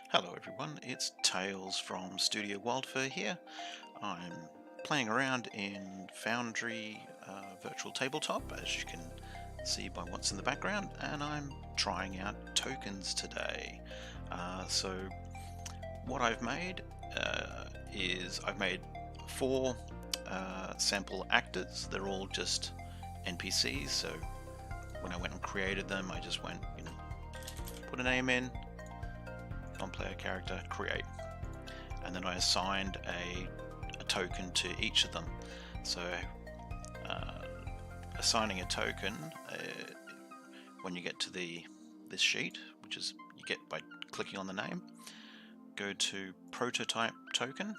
Hello everyone, it's Tailz from Studio WyldFurr here. I'm playing around in Foundry Virtual Tabletop, as you can see by what's in the background, and I'm trying out tokens today. So what I've made is I've made 4 sample actors. They're all just NPCs, so when I went and created them, I just went, put a name in, non-player character, create, and then I assigned a token to each of them. So assigning a token, when you get to this sheet, which is you get by clicking on the name, go to prototype token,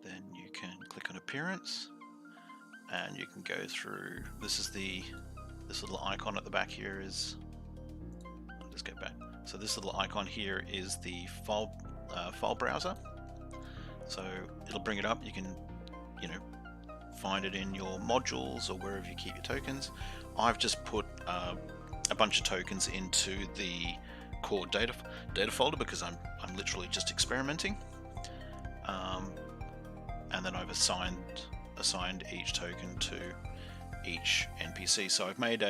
then you can click on appearance, and you can go through. This little icon at the back here is, I'll just get back. So this little icon here is the file browser. So it'll bring it up. You can, find it in your modules or wherever you keep your tokens. I've just put a bunch of tokens into the core data folder because I'm literally just experimenting. And then I've assigned each token to each NPC. So I've made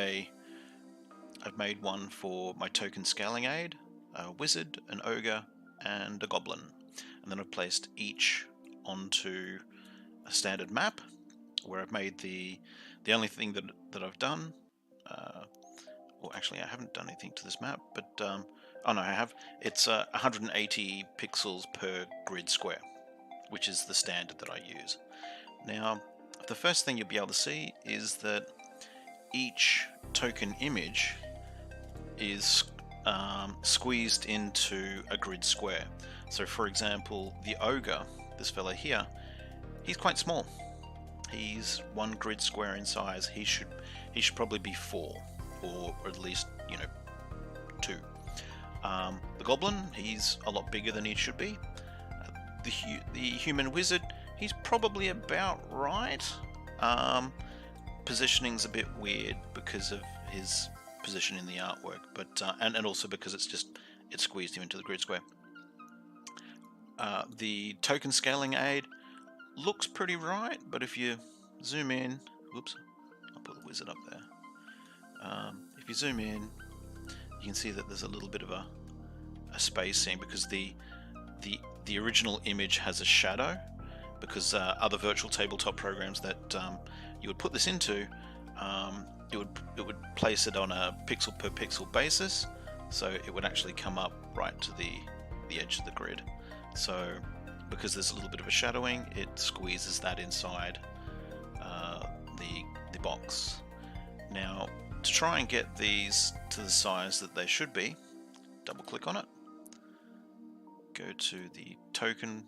one for my token scaling aid, a wizard, an ogre, and a goblin. And then I've placed each onto a standard map where I've made the only thing that I've done, well actually I haven't done anything to this map, but oh no I have. It's 180 pixels per grid square, which is the standard that I use. Now the first thing you'll be able to see is that each token image is squeezed into a grid square. So for example, the ogre, this fella here, he's quite small. He's 1 grid square in size. He should probably be 4, or at least 2. The goblin, he's a lot bigger than he should be. The human wizard, he's probably about right. Positioning's a bit weird because of his position in the artwork, but and also because it squeezed him into the grid square. The token scaling aid looks pretty right, but if you zoom in, whoops, I'll put the wizard up there. If you zoom in, you can see that there's a little bit of a spacing because the original image has a shadow, because other virtual tabletop programs that you would put this into, it would place it on a pixel per pixel basis, so it would actually come up right to the edge of the grid. So because there's a little bit of a shadowing, it squeezes that inside the box. Now to try and get these to the size that they should be, double click on it, go to the token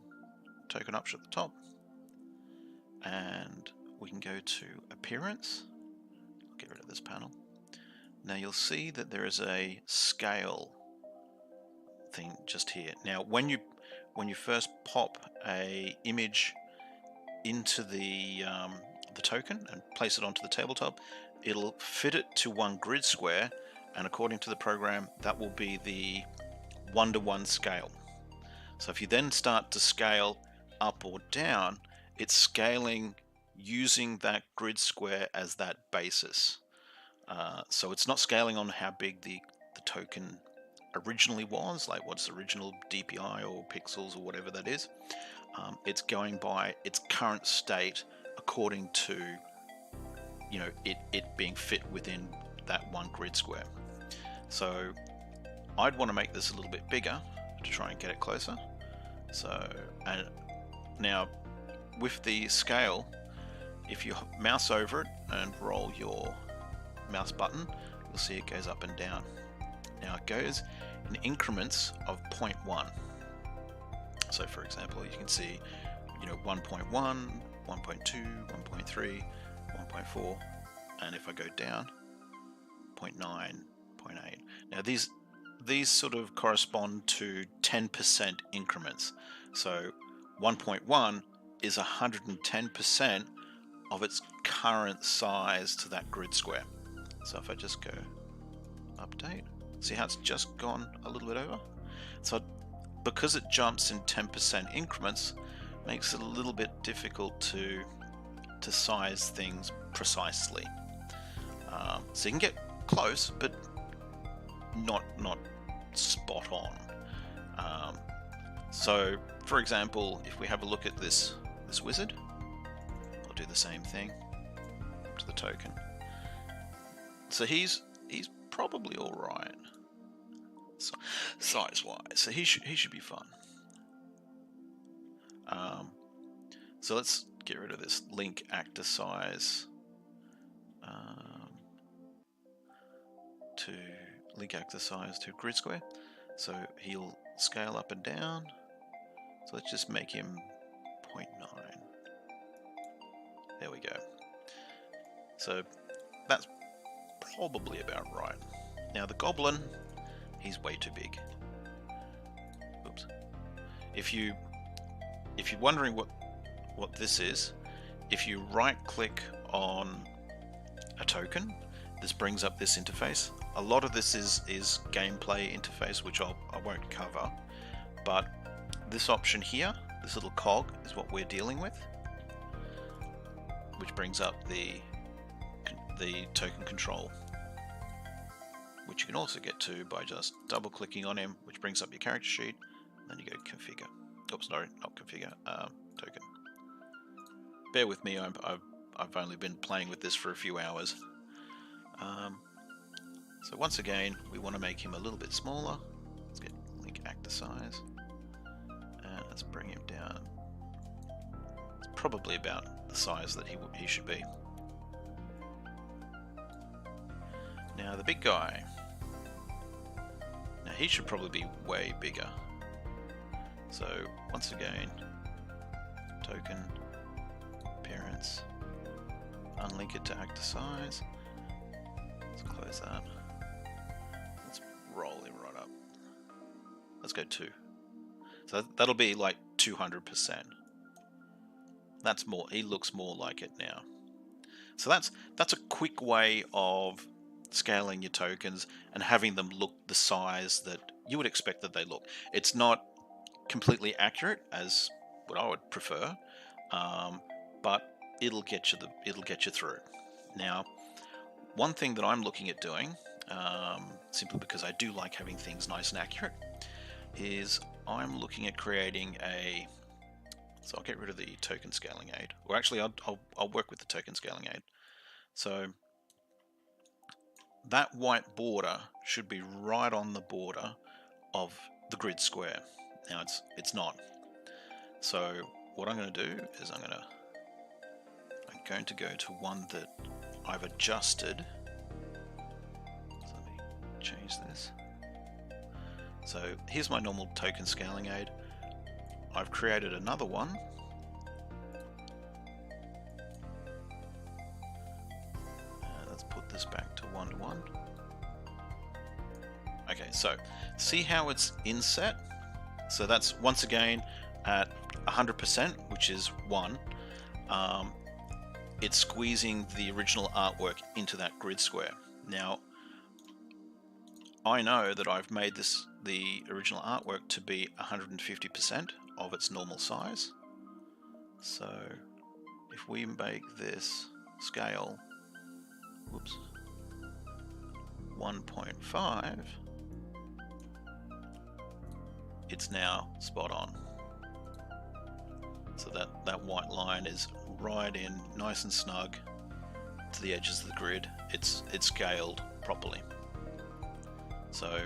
option at the top, and we can go to appearance. I'll get rid of this panel. Now you'll see that there is a scale thing just here. Now when you first pop a image into the token and place it onto the tabletop, it'll fit it to 1 grid square, and according to the program, that will be the 1-to-1 scale. So if you then start to scale up or down, it's scaling using that grid square as that basis. So it's not scaling on how big the token originally was, like what's the original DPI or pixels or whatever that is. It's going by its current state according to it being fit within that 1 grid square. So I'd want to make this a little bit bigger to try and get it closer. So, and now with the scale, if you mouse over it and roll your mouse button, you'll see it goes up and down. Now it goes in increments of 0.1. So for example, you can see 1.1, 1.2, 1.3, 1.4, and if I go down, 0.9, 0.8. Now these sort of correspond to 10% increments. So 1.1 is 110% of its current size to that grid square. So if I just go update, See how it's just gone a little bit over? So because it jumps in 10% increments, makes it a little bit difficult to size things precisely. So you can get close, but not spot on. So, for example, if we have a look at this wizard, I'll do the same thing to the token. So he's probably all right, size-wise. So he should be fun. So let's get rid of this link actor size to link actor size to grid square. So he'll scale up and down. So let's just make him 0.9. There we go. So that's probably about right. Now the goblin, he's way too big. Oops. If you're wondering what this is, if you right-click on a token, this brings up this interface. A lot of this is gameplay interface, which I won't cover, but this option here, this little cog, is what we're dealing with, which brings up the token control, which you can also get to by just double-clicking on him, which brings up your character sheet, and then you go configure. Oops, sorry, not configure, token. Bear with me, I've only been playing with this for a few hours. So once again, we want to make him a little bit smaller. Let's get link actor size, and let's bring him down. It's probably about the size that he should be. Now the big guy. Now he should probably be way bigger. So once again, token, appearance, unlink it to actor size. Let's close that. Let's roll him right up. Let's go 2. So that'll be like 200%. That's more. He looks more like it now. So that's a quick way of scaling your tokens and having them look the size that you would expect that they look. It's not completely accurate as what I would prefer, but it'll get you through. Now, one thing that I'm looking at doing, simply because I do like having things nice and accurate, is I'm looking at creating a. So I'll get rid of the token scaling aid, or actually I'll work with the token scaling aid. So that white border should be right on the border of the grid square. Now it's not. So what I'm going to do is I'm going to go to one that I've adjusted. So let me change this. So here's my normal token scaling aid. I've created another one. Let's put this back to 1:1. Okay, so see how it's inset? So that's once again at 100%, which is 1. It's squeezing the original artwork into that grid square. Now, I know that I've made the original artwork to be 150% of its normal size. So if we make this scale, 1.5, it's now spot on. So that white line is right in, nice and snug to the edges of the grid. It's scaled properly. So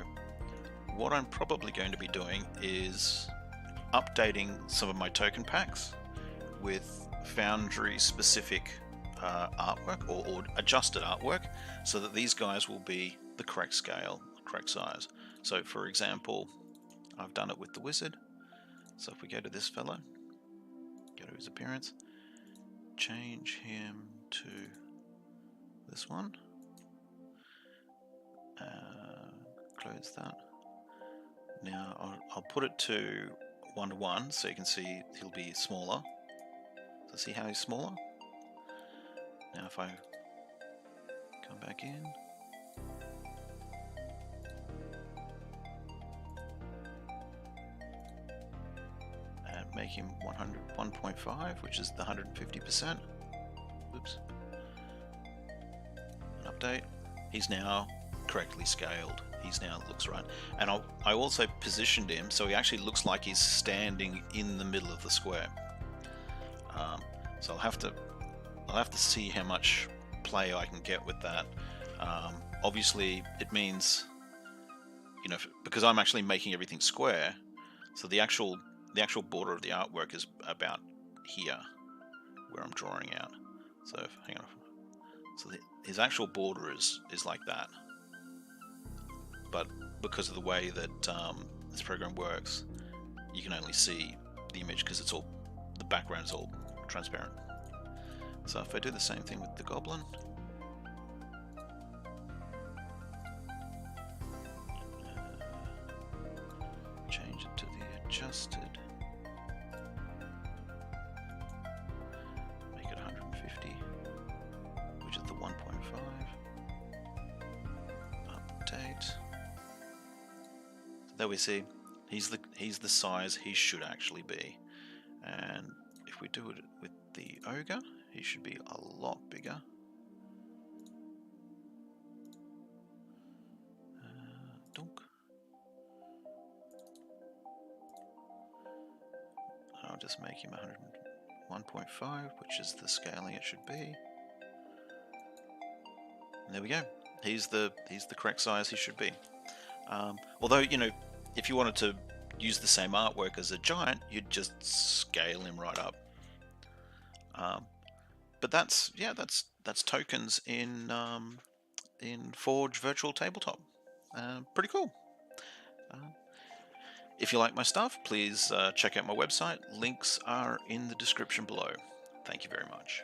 what I'm probably going to be doing is updating some of my token packs with Foundry specific artwork or adjusted artwork, so that these guys will be the correct scale, correct size. So for example, I've done it with the wizard. So if we go to this fellow, go to his appearance, change him to this one, close that. Now I'll put it to 1:1 so you can see he'll be smaller. So see how he's smaller? Now if I come back in, make him 101.5, which is the 150%. Oops. An update. He's now correctly scaled. He's now looks right. And I also positioned him so he actually looks like he's standing in the middle of the square. So I'll have to see how much play I can get with that. Obviously, it means, you know, because I'm actually making everything square, so the actual border of the artwork is about here, where I'm drawing out. So hang on. So his actual border is like that. But because of the way that this program works, you can only see the image because the background is all transparent. So if I do the same thing with the goblin, change it to the adjusted, make it 150, which is the 1.5, update. So there we see he's the size he should actually be, and if we do it with the ogre, he should be a lot bigger. Dunk. I'll just make him 101.5, which is the scaling it should be. And there we go. He's the correct size he should be. Although, you know, if you wanted to use the same artwork as a giant, you'd just scale him right up. But that's tokens in Forge Virtual Tabletop. Pretty cool. If you like my stuff, please check out my website. Links are in the description below. Thank you very much.